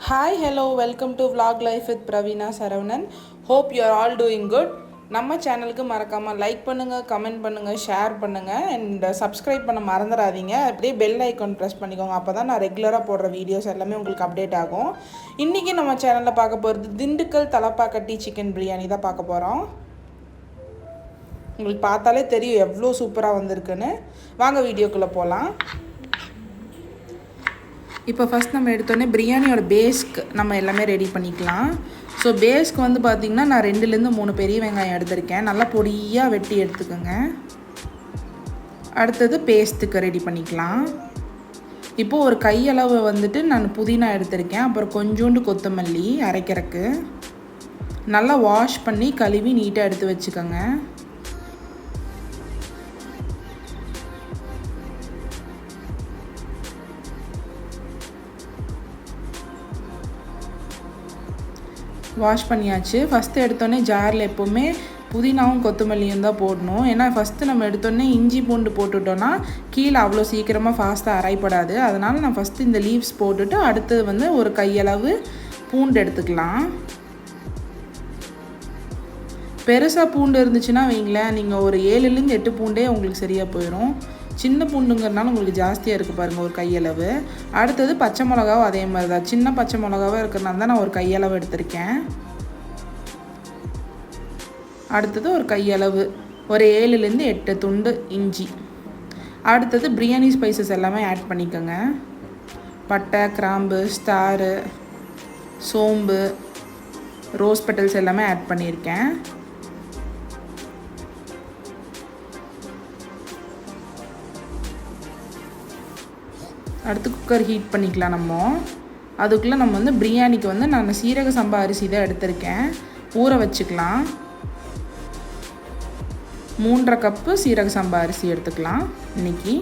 Hi, hello, welcome to Vlog Life with Praveena Saravanan. Hope you are all doing good. நம்ம சேனலுக்கு மறக்காமல் like பண்ணுங்கள், comment பண்ணுங்கள், share பண்ணுங்கள் அண்ட் சப்ஸ்கிரைப் பண்ண மறந்துடாதீங்க. அப்படியே பெல் ஐக்கான் ப்ரெஸ் பண்ணிக்கோங்க. அப்போ தான் நான் ரெகுலராக போடுற வீடியோஸ் எல்லாமே உங்களுக்கு அப்டேட் ஆகும். இன்றைக்கி நம்ம சேனலில் பார்க்க போகிறது திண்டுக்கல் தலப்பாக்கட்டி சிக்கன் பிரியாணி தான் பார்க்க போகிறோம். உங்களுக்கு பார்த்தாலே தெரியும் எவ்வளோ சூப்பராக வந்திருக்குன்னு. வாங்க வீடியோக்குள்ளே போகலாம். இப்போ ஃபஸ்ட் நம்ம எடுத்தோடனே பிரியாணியோட பேஸ்க்கு நம்ம எல்லாமே ரெடி பண்ணிக்கலாம். ஸோ பேஸ்க்கு வந்து பார்த்திங்கன்னா நான் 2-3 பெரிய வெங்காயம் எடுத்திருக்கேன். நல்லா பொடியாக வெட்டி எடுத்துக்கோங்க. அடுத்தது பேஸ்ட்டுக்கு ரெடி பண்ணிக்கலாம். இப்போது ஒரு கையளவு வந்துட்டு நான் புதினா எடுத்திருக்கேன். அப்புறம் கொஞ்சோண்டு கொத்தமல்லி அரைக்கிறதுக்கு நல்லா வாஷ் பண்ணி கழுவி நீட்டாக எடுத்து வச்சுக்கோங்க. வாஷ் பண்ணியாச்சு. ஃபஸ்ட்டு எடுத்தோடனே ஜாரில் எப்போவுமே புதினாவும் கொத்தமல்லியும் தான் போடணும். ஏன்னா ஃபஸ்ட்டு நம்ம எடுத்தோடனே இஞ்சி பூண்டு போட்டுட்டோன்னா கீழே அவ்வளோ சீக்கிரமாக ஃபாஸ்ட்டாக அரைப்படாது. அதனால் நான் ஃபஸ்ட்டு இந்த லீவ்ஸ் போட்டுட்டு அடுத்தது வந்து ஒரு கையளவு பூண்டு எடுத்துக்கலாம். பெருசாக பூண்டு இருந்துச்சுன்னா வைங்களேன், நீங்கள் ஒரு 7-8 பூண்டே உங்களுக்கு சரியாக போயிடும். சின்ன பூண்டுங்கிறதுனால உங்களுக்கு ஜாஸ்தியாக இருக்குது பாருங்கள், ஒரு கையளவு. அடுத்தது பச்சை மிளகாவும் அதே மாதிரி தான், சின்ன பச்சை மிளகாவாக இருக்கிறனால தான் நான் ஒரு கையளவு எடுத்திருக்கேன். அடுத்தது ஒரு கையளவு ஒரு 7-8 துண்டு இஞ்சி. அடுத்தது பிரியாணி ஸ்பைசஸ் எல்லாமே ஆட் பண்ணிக்கோங்க. பட்டை, கிராம்பு, ஸ்டாரு, சோம்பு, ரோஸ் பெட்டல்ஸ் எல்லாமே ஆட் பண்ணியிருக்கேன். அடுத்து குக்கர் ஹீட் பண்ணிக்கலாம். அதுக்குள்ளே நம்ம வந்து பிரியாணிக்கு வந்து நான் சீரக சம்பா அரிசி தான் எடுத்திருக்கேன். ஊற வச்சுக்கலாம். 3.5 கப்பு சீரக சம்பா அரிசி எடுத்துக்கலாம். இன்றைக்கி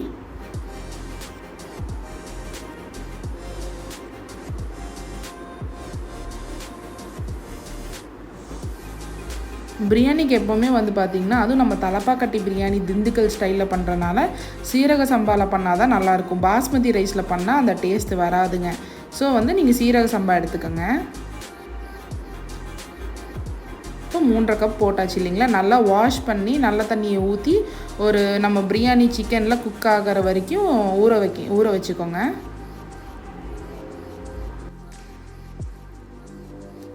பிரியாணிக்கு எப்போவுமே வந்து பார்த்திங்கன்னா, அதுவும் நம்ம தலப்பாக்கட்டி பிரியாணி திண்டுக்கல் ஸ்டைலில் பண்ணுறனால சீரக சம்பாவில் பண்ணால் தான் நல்லாயிருக்கும். பாஸ்மதி ரைஸில் பண்ணால் அந்த டேஸ்ட்டு வராதுங்க. ஸோ வந்து நீங்கள் சீரக சம்பா எடுத்துக்கோங்க. இப்போ 3.5 கப் போட்டாச்சு இல்லைங்களா. நல்லா வாஷ் பண்ணி நல்ல தண்ணியை ஊற்றி ஒரு நம்ம பிரியாணி சிக்கனில் குக் ஆகிற வரைக்கும் ஊற வச்சுக்கோங்க.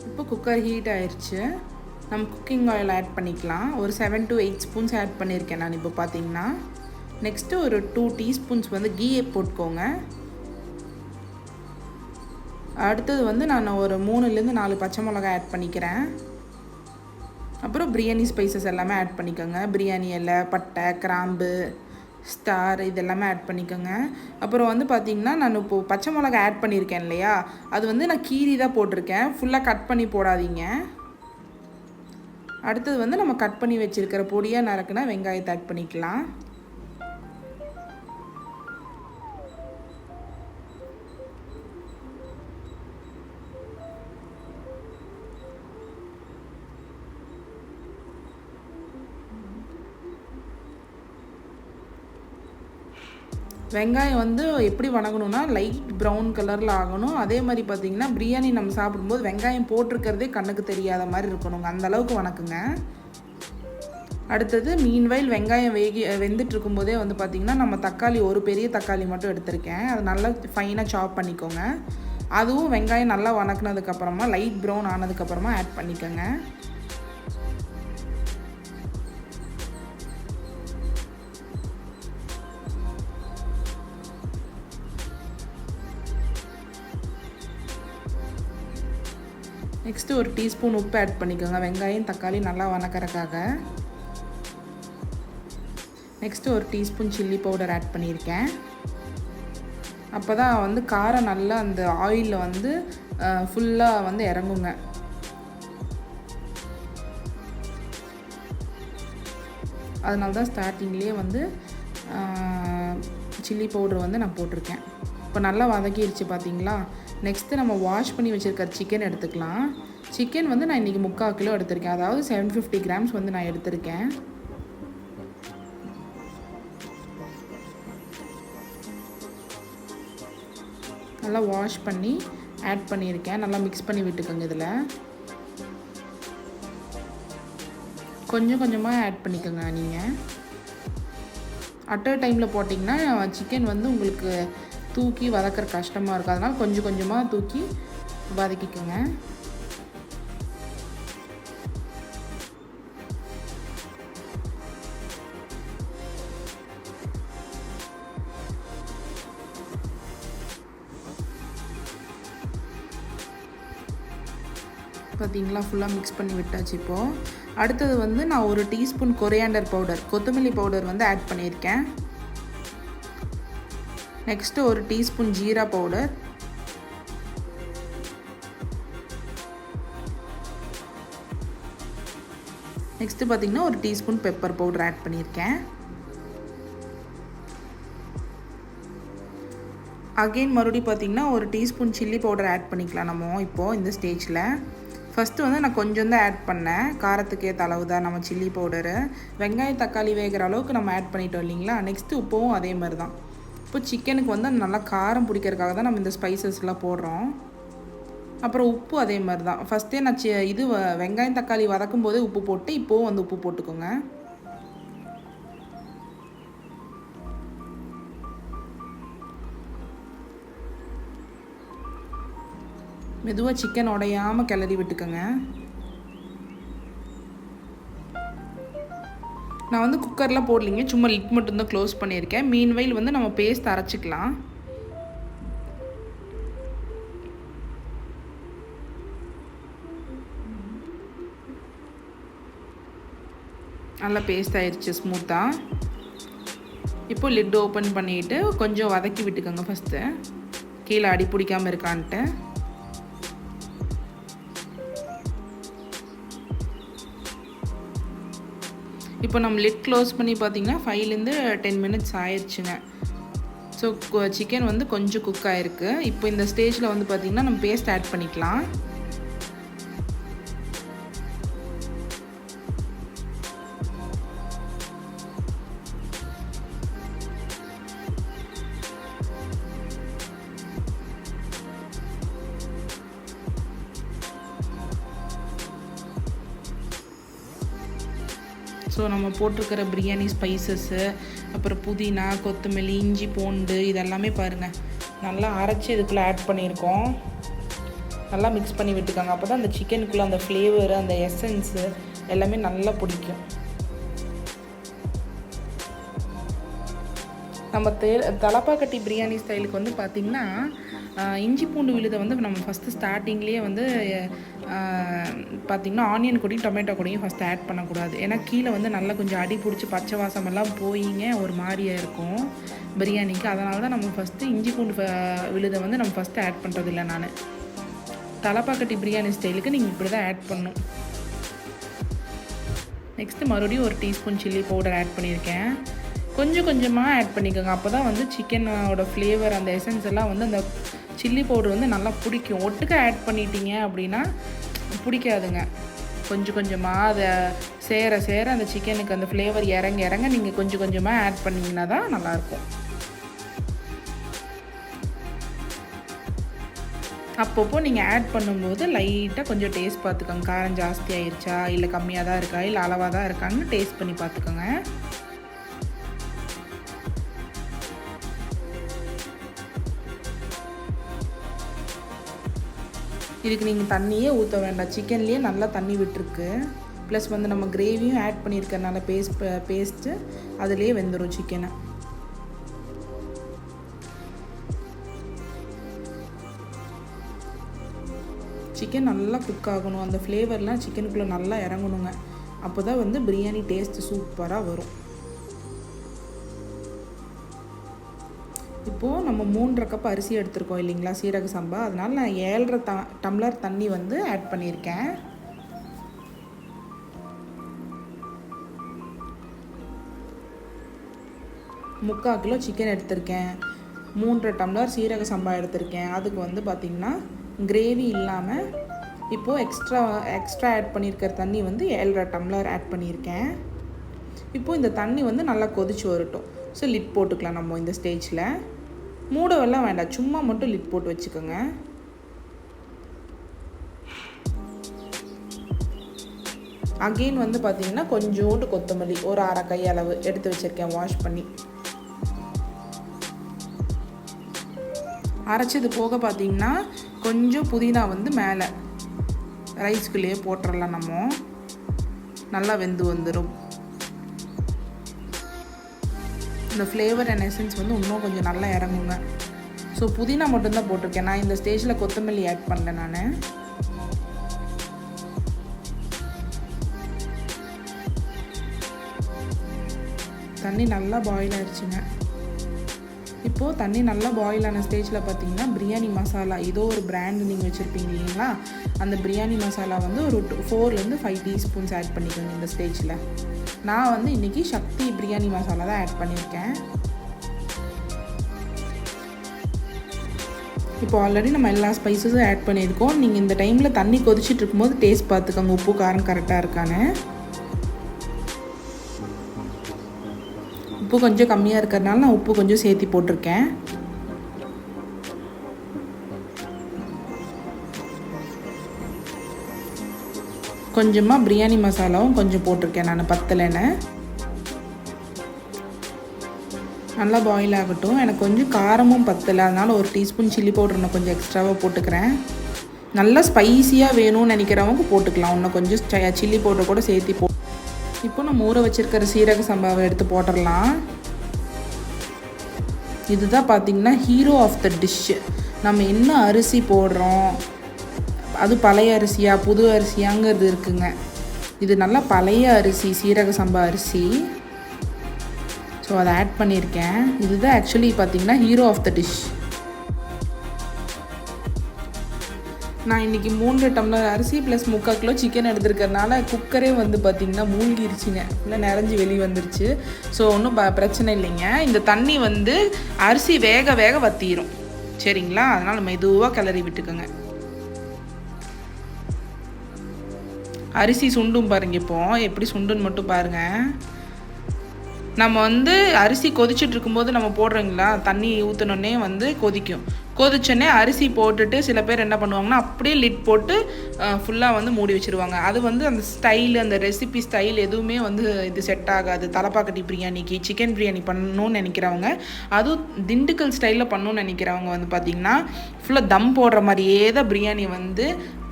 இப்போ குக்கர் ஹீட் ஆயிடுச்சு. நம்ம குக்கிங் ஆயில் ஆட் பண்ணிக்கலாம். ஒரு 7 to 8 ஸ்பூன்ஸ் ஆட் பண்ணியிருக்கேன் நான் இப்போ பார்த்தீங்கன்னா. நெக்ஸ்ட்டு ஒரு 2 டீஸ்பூன்ஸ் வந்து கீயை போட்டுக்கோங்க. அடுத்தது வந்து நான் ஒரு 3-4 பச்சை மிளகாய் ஆட் பண்ணிக்கிறேன். அப்புறம் பிரியாணி ஸ்பைசஸ் எல்லாமே ஆட் பண்ணிக்கோங்க. பிரியாணி இலை, பட்டை, கிராம்பு, ஸ்டார் இதெல்லாமே ஆட் பண்ணிக்கோங்க. அப்புறம் வந்து பார்த்திங்கன்னா நான் இப்போது பச்சை மிளகாய் ஆட் பண்ணியிருக்கேன் இல்லையா, அது வந்து நான் கீரி தான் போட்டிருக்கேன். ஃபுல்லாக கட் பண்ணி போடாதீங்க. அடுத்தது வந்து நம்ம கட் பண்ணி வச்சுருக்கிற பொடியாக நறுக்குனா வெங்காயத்தை ஆட் பண்ணிக்கலாம். வெங்காயம் வந்து எப்படி வணங்கணும்னா லைட் ப்ரௌன் கலரில் ஆகணும். அதே மாதிரி பார்த்திங்கன்னா பிரியாணி நம்ம சாப்பிடும்போது வெங்காயம் போட்டிருக்கிறதே கண்ணுக்கு தெரியாத மாதிரி இருக்கணுங்க. அந்தளவுக்கு வணக்குங்க. அடுத்தது மீன்வைல் வெங்காயம் வெந்துட்டு இருக்கும்போதே வந்து பார்த்திங்கன்னா நம்ம தக்காளி ஒரு பெரிய தக்காளி மட்டும் எடுத்திருக்கேன். அது நல்லா ஃபைனாக சாப் பண்ணிக்கோங்க. அதுவும் வெங்காயம் நல்லா வணக்குனதுக்கப்புறமா லைட் ப்ரௌன் ஆனதுக்கப்புறமா ஆட் பண்ணிக்கோங்க. நெக்ஸ்ட்டு ஒரு டீஸ்பூன் உப்பு ஆட் பண்ணிக்கோங்க. வெங்காயம் தக்காளி நல்லா வணக்கறதுக்காக. நெக்ஸ்ட்டு ஒரு டீஸ்பூன் சில்லி பவுடர் ஆட் பண்ணியிருக்கேன். அப்போ தான் வந்து காரம் நல்லா அந்த ஆயிலில் வந்து ஃபுல்லாக வந்து இறங்குங்க. அதனால தான் ஸ்டார்டிங்லேயே வந்து சில்லி பவுடர் வந்து நான் போட்டிருக்கேன். இப்போ நல்லா வதக்கிடுச்சு பார்த்தீங்களா. நெக்ஸ்ட்டு நம்ம வாஷ் பண்ணி வச்சுருக்க சிக்கன் எடுத்துக்கலாம். சிக்கன் வந்து நான் இன்றைக்கி 3/4 கிலோ எடுத்திருக்கேன். அதாவது 750 கிராம்ஸ் வந்து நான் எடுத்திருக்கேன். நல்லா வாஷ் பண்ணி ஆட் பண்ணியிருக்கேன். நல்லா மிக்ஸ் பண்ணி விட்டுக்கோங்க. இதில் கொஞ்சம் கொஞ்சமாக ஆட் பண்ணிக்கோங்க. நீங்கள் அட் அ டைமில் போட்டிங்கன்னா சிக்கன் வந்து உங்களுக்கு தூக்கி வதக்கிற கஷ்டமாக இருக்கும். அதனால் கொஞ்சம் கொஞ்சமாக தூக்கி வதக்கிக்கோங்க. பார்த்தீங்களா, ஃபுல்லாக மிக்ஸ் பண்ணி விட்டாச்சு. இப்போது அடுத்தது வந்து நான் 1 டீஸ்பூன் கொரியாண்டர் பவுடர், கொத்தமல்லி பவுடர் வந்து ஆட் பண்ணியிருக்கேன். Next 1 teaspoon jeera powder, next பார்த்திங்கன்னா 1 டீஸ்பூன் பெப்பர் பவுடர் ஆட் பண்ணியிருக்கேன். அகெயின் மறுபடியும் பார்த்திங்கன்னா 1 டீஸ்பூன் சில்லி பவுடர் ஆட் பண்ணிக்கலாம் நம்ம இப்போது இந்த ஸ்டேஜில். ஃபஸ்ட்டு வந்து நான் கொஞ்சம் தான் ஆட் பண்ணேன், காரத்துக்கு ஏற்ற அளவு தான் நம்ம சில்லி பவுடரு. வெங்காயம் தக்காளி வேகிற அளவுக்கு நம்ம ஆட் பண்ணிட்டோம் இல்லைங்களா. நெக்ஸ்ட்டு உப்பும் அதே மாதிரி தான். இப்போ சிக்கனுக்கு வந்து நல்லா காரம் பிடிக்கிறதுக்காக தான் நம்ம இந்த ஸ்பைசஸ்லாம் போடுறோம். அப்புறம் உப்பு அதே மாதிரி தான். ஃபஸ்ட்டே நான் இது வெங்காயம் தக்காளி வதக்கும் போதே உப்பு போட்டு இப்போவும் வந்து உப்பு போட்டுக்கோங்க. மெதுவாக சிக்கன் உடையாமல் கிளறி விட்டுக்கோங்க. நான் வந்து குக்கரில் போடலிங்க, சும்மா லிட் மட்டும்தான் க்ளோஸ் பண்ணியிருக்கேன். மீன்வைல் வந்து நம்ம பேஸ்ட் அரைச்சிக்கலாம். நல்லா பேஸ்ட் ஆயிடுச்சு ஸ்மூத்தாக. இப்போ லிட் ஓப்பன் பண்ணிவிட்டு கொஞ்சம் வதக்கி விட்டுக்கோங்க. ஃபஸ்ட்டு கீழே அடி பிடிக்காமல் இருக்கான்ட்டு. இப்போ நம்ம லிட் க்ளோஸ் பண்ணி பார்த்திங்கன்னா 5லேருந்து 10 மினிட்ஸ் ஆயிடுச்சுங்க. ஸோ சிக்கன் வந்து கொஞ்சம் குக் ஆகிருக்கு. இப்போ இந்த ஸ்டேஜில் வந்து பார்த்திங்கன்னா நம்ம பேஸ்ட் ஆட் பண்ணிக்கலாம். ஸோ நம்ம போட்டிருக்கிற பிரியாணி ஸ்பைசஸ்ஸு, அப்புறம் புதினா, கொத்தமல்லி, இஞ்சி பூண்டு இதெல்லாமே பாருங்கள் நல்லா அரைச்சி இதுக்குள்ளே ஆட் பண்ணியிருக்கோம். நல்லா மிக்ஸ் பண்ணி விட்டுக்காங்க. அப்போ தான் அந்த சிக்கனுக்குள்ளே அந்த ஃப்ளேவரு, அந்த எசன்ஸு எல்லாமே நல்லா பிடிக்கும். நம்ம தலப்பாக்கட்டி பிரியாணி ஸ்டைலுக்கு வந்து பார்த்திங்கன்னா இஞ்சி பூண்டு விழுதை வந்து நம்ம ஃபஸ்ட்டு ஸ்டார்டிங்லேயே வந்து பார்த்திங்கன்னா ஆனியன் கூடயும் டொமேட்டோ கூடயும் ஃபஸ்ட்டு ஆட் பண்ணக்கூடாது. ஏன்னா கீழே வந்து நல்லா கொஞ்சம் அடி பிடிச்சி பச்சை வாசமெல்லாம் போயிங்க ஒரு மாதிரியாக இருக்கும் பிரியாணிக்கு. அதனால தான் நம்ம ஃபஸ்ட்டு இஞ்சி பூண்டு விழுதை வந்து நம்ம ஃபஸ்ட்டு ஆட் பண்ணுறதில்ல. நான் தலப்பாக்கட்டி பிரியாணி ஸ்டைலுக்கு நீங்கள் இப்படி தான் ஆட் பண்ணணும். நெக்ஸ்ட்டு மறுபடியும் 1 டீஸ்பூன் சில்லி பவுடர் ஆட் பண்ணியிருக்கேன். கொஞ்சம் கொஞ்சமாக ஆட் பண்ணிக்கோங்க. அப்போ தான் வந்து சிக்கனோட ஃப்ளேவர், அந்த எசன்ஸ் எல்லாம் வந்து அந்த சில்லி பவுடர் வந்து நல்லா பிடிக்கும். ஒட்டுக்க ஆட் பண்ணிட்டீங்க அப்படின்னா பிடிக்காதுங்க. கொஞ்சம் கொஞ்சமாக அதை சேர சேர அந்த சிக்கனுக்கு அந்த ஃப்ளேவர் இறங்க இறங்க நீங்கள் கொஞ்சம் கொஞ்சமாக ஆட் பண்ணிங்கன்னா தான் நல்லாயிருக்கும். அப்பப்போ நீங்கள் ஆட் பண்ணும்போது லைட்டாக கொஞ்சம் டேஸ்ட் பார்த்துக்கோங்க. காரம் ஜாஸ்தி ஆயிடுச்சா, இல்லை கம்மியாக தான் இருக்கா, இல்லை அளவாக தான் இருக்கான்னு டேஸ்ட் பண்ணி பார்த்துக்கோங்க. இதுக்கு நீங்கள் தண்ணியே ஊற்ற வேண்டாம். சிக்கன்லேயே நல்லா தண்ணி விட்டுருக்கு. ப்ளஸ் வந்து நம்ம கிரேவியும் ஆட் பண்ணியிருக்கறனால பேஸ்ட்டு அதுலேயே வெந்துடும் சிக்கனை. சிக்கன் நல்லா குக் ஆகணும். அந்த ஃப்ளேவர்லாம் சிக்கனுக்குள்ளே நல்லா இறங்கணுங்க. அப்போ தான் வந்து பிரியாணி டேஸ்ட்டு சூப்பராக வரும். இப்போது நம்ம 3.5 கப் அரிசி எடுத்துருக்கோம் இல்லைங்களா, சீரக சம்பா. அதனால் நான் 7.5 டம்ளர் தண்ணி வந்து ஆட் பண்ணியிருக்கேன். முக்கால் கிலோ சிக்கன் எடுத்திருக்கேன். 3.5 டம்ளர் சீரக சம்பா எடுத்திருக்கேன். அதுக்கு வந்து பார்த்திங்கன்னா கிரேவி இல்லாமல் இப்போது எக்ஸ்ட்ரா ஆட் பண்ணியிருக்கிற தண்ணி வந்து 7.5 டம்ளர் ஆட் பண்ணியிருக்கேன். இப்போது இந்த தண்ணி வந்து நல்லா கொதிச்சு வரட்டும். ஸோ லிட் போட்டுக்கலாம் நம்ம இந்த ஸ்டேஜில். மூடவெல்லாம் வேண்டாம், சும்மா மட்டும் லிட் போட்டு வச்சுக்கோங்க. அகெயின் வந்து பார்த்திங்கன்னா கொஞ்சோண்டு கொத்தமல்லி ஒரு அரை கை அளவு எடுத்து வச்சுருக்கேன் வாஷ் பண்ணி. அரைச்சது போக பார்த்திங்கன்னா கொஞ்சம் புதினா வந்து மேலே ரைஸ்குள்ளேயே போட்டுடலாம். நம்ம நல்லா வெந்து வந்துடும். இந்த ஃப்ளேவர் அண்ட் எசன்ஸ் வந்து இன்னும் கொஞ்சம் நல்லா இறங்குங்க. ஸோ புதினா மட்டும்தான் போட்டிருக்கேன். நான் இந்த ஸ்டேஜில் கொத்தமல்லி ஆட் பண்ணல. நான் தண்ணி நல்லா பாயில் ஆயிடுச்சுங்க. இப்போது தண்ணி நல்லா பாயில் ஆன ஸ்டேஜில் பார்த்தீங்கன்னா பிரியாணி மசாலா ஏதோ ஒரு பிராண்டு நீங்கள் வச்சுருப்பீங்க இல்லைங்களா, அந்த பிரியாணி மசாலா வந்து ஒரு 4-5 டீஸ்பூன்ஸ் ஆட் பண்ணிக்கோங்க இந்த ஸ்டேஜில். நான் வந்து இன்றைக்கி சக்தி பிரியாணி மசாலா தான் ஆட் பண்ணியிருக்கேன். இப்போ ஆல்ரெடி நம்ம எல்லா ஸ்பைசஸும் ஆட் பண்ணியிருக்கோம். நீங்கள் இந்த டைமில் தண்ணி கொதிச்சுட்டு இருக்கும்போது டேஸ்ட் பார்த்துக்கோங்க உப்பு காரம் கரெக்டாக இருக்கான்னு. உப்பு கொஞ்சம் கம்மியாக இருக்கிறதுனால நான் உப்பு கொஞ்சம் சேர்த்தி போட்டிருக்கேன். கொஞ்சமாக பிரியாணி மசாலாவும் கொஞ்சம் போட்டிருக்கேன் நான் பத்தலைன்னு. நல்லா பாயில் ஆகட்டும். எனக்கு கொஞ்சம் காரமும் பத்தலை, அதனால் ஒரு டீஸ்பூன் சில்லி பவுடர் இன்னும் கொஞ்சம் எக்ஸ்ட்ராவாக போட்டுக்கிறேன். நல்லா ஸ்பைஸியாக வேணும்னு நினைக்கிறவங்க போட்டுக்கலாம். இன்னும் கொஞ்சம் சில்லி பவுடர் கூட சேர்த்து இப்போ நம்ம ஊற வச்சுருக்கிற சீரக சம்பாவை எடுத்து போட்டுடலாம். இதுதான் பார்த்திங்கன்னா ஹீரோ ஆஃப் த டிஷ்ஷு. நம்ம என்ன அரிசி போடுறோம், அது பழைய அரிசியா புது அரிசியாங்கிறது இருக்குங்க. இது நல்லா பழைய அரிசி, சீரக சம்பா அரிசி. ஸோ அதை ஆட் பண்ணியிருக்கேன். இதுதான் ஆக்சுவலி பார்த்திங்கன்னா ஹீரோ ஆஃப் த டிஷ். நான் இன்றைக்கி 3 டம்ளர் அரிசி ப்ளஸ் 3/4 கிலோ சிக்கன் எடுத்துருக்கறனால குக்கரே வந்து பார்த்திங்கன்னா மூழ்கிருச்சுங்க, இல்லை நிறைஞ்சி வெளியே வந்துருச்சு. ஸோ ஒன்றும் பிரச்சனை இல்லைங்க. இந்த தண்ணி வந்து அரிசி வேக வேக வற்றிடும், சரிங்களா? அதனால் மெதுவாக கிளறி விட்டுக்கோங்க. அரிசி சுண்டும் பாருங்க. இப்போ எப்படி சுண்டுன்னு மட்டும் பாருங்கள். நம்ம வந்து அரிசி கொதிச்சுட்டு இருக்கும்போது நம்ம போடுறீங்களா, தண்ணி ஊற்றினோடனே வந்து கொதிச்சோடனே அரிசி போட்டுட்டு சில பேர் என்ன பண்ணுவாங்கன்னா அப்படியே லிட் போட்டு ஃபுல்லாக வந்து மூடி வச்சுருவாங்க. அது வந்து அந்த ஸ்டைல், அந்த ரெசிபி ஸ்டைல் எதுவுமே வந்து இது செட் ஆகாது. தலப்பாக்கட்டி பிரியாணிக்கு சிக்கன் பிரியாணி பண்ணணும்னு நினைக்கிறவங்க, அதுவும் திண்டுக்கல் ஸ்டைலில் பண்ணணும்னு நினைக்கிறவங்க வந்து பார்த்திங்கன்னா ஃபுல்லாக தம் போடுற மாதிரியே தான் பிரியாணி வந்து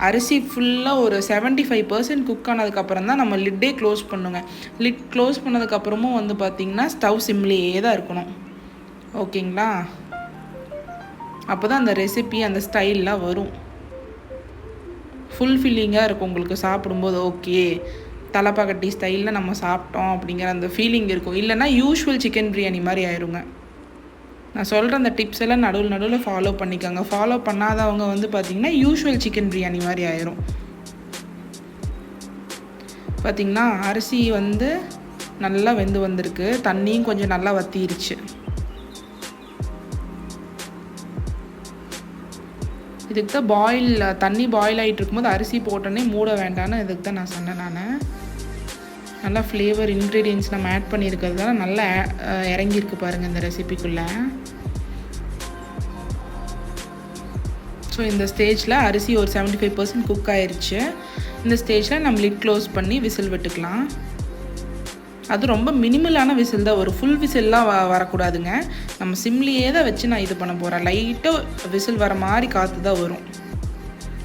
அரிசி ஃபுல்லாக ஒரு 75% குக் ஆனதுக்கப்புறம் தான் நம்ம லிட்டே க்ளோஸ் பண்ணுங்க. லிட் க்ளோஸ் பண்ணதுக்கப்புறமும் வந்து பார்த்திங்கன்னா ஸ்டவ் சிம்லேயே தான் இருக்கணும், ஓகேங்களா? அப்போ தான் அந்த ரெசிபி அந்த ஸ்டைல்லாம் வரும். ஃபுல்ஃபில்லிங்காக இருக்கும் உங்களுக்கு சாப்பிடும்போது. ஓகே, தலப்பாக்கட்டி ஸ்டைலில் நம்ம சாப்பிட்டோம் அப்படிங்கிற அந்த ஃபீலிங் இருக்கும். இல்லைனா யூஷுவல் சிக்கன் பிரியாணி மாதிரி ஆயிருங்க. நான் சொல்கிற அந்த டிப்ஸ் எல்லாம் நடுவில் ஃபாலோ பண்ணிக்கோங்க. ஃபாலோ பண்ணாதவங்க வந்து பார்த்திங்கன்னா யூஷுவல் சிக்கன் பிரியாணி மாதிரி ஆயிரும். பார்த்திங்கன்னா அரிசி வந்து நல்லா வெந்து வந்திருக்கு, தண்ணியும் கொஞ்சம் நல்லா வற்றிருச்சு. இதுக்கு தான் தண்ணி பாயில் ஆகிட்டு இருக்கும்போது அரிசி போட்டோன்னே மூட வேண்டான்னு இதுக்கு தான் நான் சொன்னேன். நான் நல்லா ஃப்ளேவர் இன்க்ரீடியன்ட்ஸ் நம்ம ஆட் பண்ணியிருக்கிறதால நல்லா இறங்கியிருக்கு பாருங்கள் இந்த ரெசிபிக்குள்ளே. ஸோ இந்த ஸ்டேஜில் அரிசி ஒரு 75% குக் ஆயிடுச்சு. இந்த ஸ்டேஜில் நம்ம லிட் க்ளோஸ் பண்ணி விசில் விட்டுக்கலாம். அது ரொம்ப மினிமலான விசில் தான், ஒரு ஃபுல் விசில்லாம் வரக்கூடாதுங்க. நம்ம சிம்லியே தான் வச்சு நான் இது பண்ண போகிறேன். லைட்டாக விசில் வர மாதிரி காற்று தான் வரும்,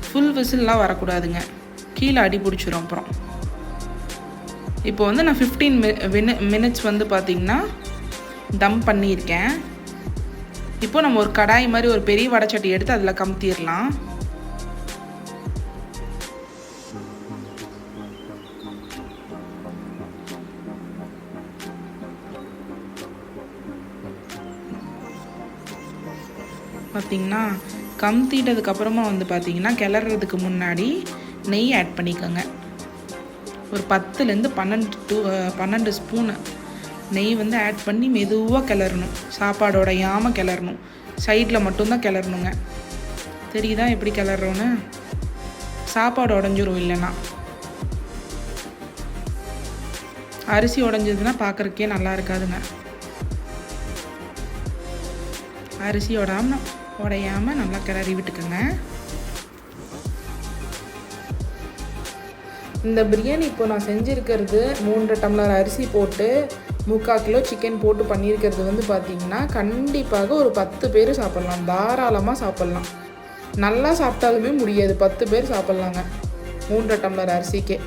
ஃபுல் விசில்லாம் வரக்கூடாதுங்க, கீழே அடி பிடிச்சிரும் அப்புறம். இப்போ வந்து நான் 15 மினிட்ஸ் வந்து பார்த்திங்கன்னா தம் பண்ணியிருக்கேன். இப்போ நம்ம ஒரு கடாய் மாதிரி ஒரு பெரிய வடைச்சட்டி எடுத்து அதில் கமுத்திடலாம். பார்த்திங்கன்னா கமுத்திட்டதுக்கப்புறமா வந்து பார்த்திங்கன்னா கிளறதுக்கு முன்னாடி நெய் ஆட் பண்ணிக்கோங்க. ஒரு 10லேருந்து 12 ஸ்பூனு நெய் வந்து ஆட் பண்ணி மெதுவாக கிளறணும். சாப்பாடு உடையாமல் கிளறணும், சைடில் மட்டும்தான் கிளறணுங்க. தெரியுதா எப்படி கிளறோன்னு? சாப்பாடு உடஞ்சிரும், இல்லைன்னா அரிசி உடஞ்சதுன்னா பார்க்குறக்கே நல்லா இருக்காதுங்க. அரிசி உடையாமல் நல்லா கிளறி விட்டுக்கோங்க. இந்த பிரியாணி இப்போ நான் செஞ்சுருக்கிறது 3 டம்ளர் அரிசி போட்டு 3/4 கிலோ சிக்கன் போட்டு பண்ணியிருக்கிறது வந்து பார்த்திங்கன்னா கண்டிப்பாக ஒரு 10 பேர் சாப்பிட்லாம், தாராளமாக சாப்பிட்லாம். நல்லா சாப்பிட்டாலுமே முடியாது, 10 பேர் சாப்பிட்லாங்க 3 டம்ளர் அரிசிக்கே.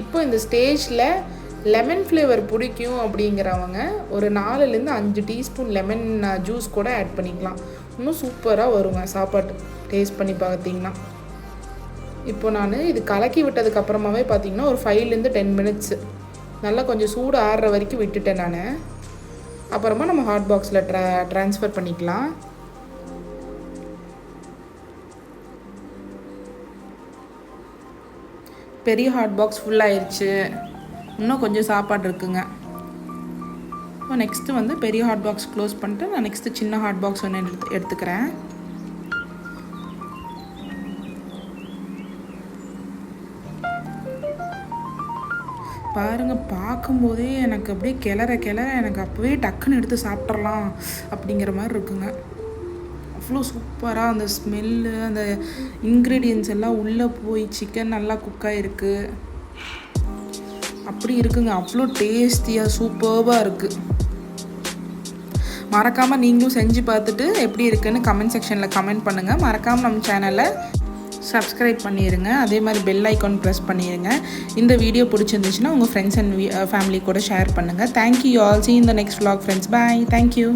இப்போ இந்த ஸ்டேஜில் லெமன் ஃப்ளேவர் பிடிக்கும் அப்படிங்கிறவங்க ஒரு 4லேருந்து 5 டீஸ்பூன் லெமன் ஜூஸ் கூட ஆட் பண்ணிக்கலாம். இன்னும் சூப்பராக வருங்க சாப்பாடு டேஸ்ட் பண்ணி பார்த்திங்கன்னா. இப்போ நான் இது கலக்கி விட்டதுக்கப்புறமாவே பார்த்திங்கன்னா ஒரு 5லேருந்து 10 மினிட்ஸ் நல்லா கொஞ்சம் சூடு ஆறுற வரைக்கும் விட்டுட்டேன் நான். அப்புறமா நம்ம ஹாட் பாக்ஸில் ட்ரான்ஸ்ஃபர் பண்ணிக்கலாம். பெரிய ஹாட் பாக்ஸ் ஃபுல்லாகிடுச்சு, இன்னும் கொஞ்சம் சாப்பாடு இருக்குங்க. இப்போ நெக்ஸ்ட்டு வந்து பெரிய ஹாட் பாக்ஸ் க்ளோஸ் பண்ணிட்டு நான் நெக்ஸ்ட்டு சின்ன ஹாட் பாக்ஸ் ஒன்று எடுத்துக்கிறேன். பாருங்கள், பார்க்கும்போதே எனக்கு அப்படியே கிளற எனக்கு அப்போவே டக்குன்னு எடுத்து சாப்பிட்றலாம் அப்படிங்கிற மாதிரி இருக்குங்க. அவ்வளோ சூப்பராக அந்த ஸ்மெல்லு, அந்த இன்க்ரீடியன்ஸ் எல்லாம் உள்ளே போய் சிக்கன் நல்லா குக்காக இருக்குது, அப்படி இருக்குங்க. அவ்வளோ டேஸ்டியாக சூப்பர்பாக இருக்குது. மறக்காமல் நீங்களும் செஞ்சு பார்த்துட்டு எப்படி இருக்குன்னு கமெண்ட் செக்ஷனில் கமெண்ட் பண்ணுங்கள். மறக்காமல் நம்ம சேனலை சப்ஸ்கிரைப் பண்ணிடுங்க. அதே மாதிரி பெல் ஐக்கான் ப்ரெஸ் பண்ணிடுங்க. இந்த வீடியோ பிடிச்சிருந்துச்சுன்னா உங்கள் ஃப்ரெண்ட்ஸ் அண்ட் ஃபேமிலி கூட ஷேர் பண்ணுங்கள். Thank you all. See in the next vlog friends. Bye. Thank you.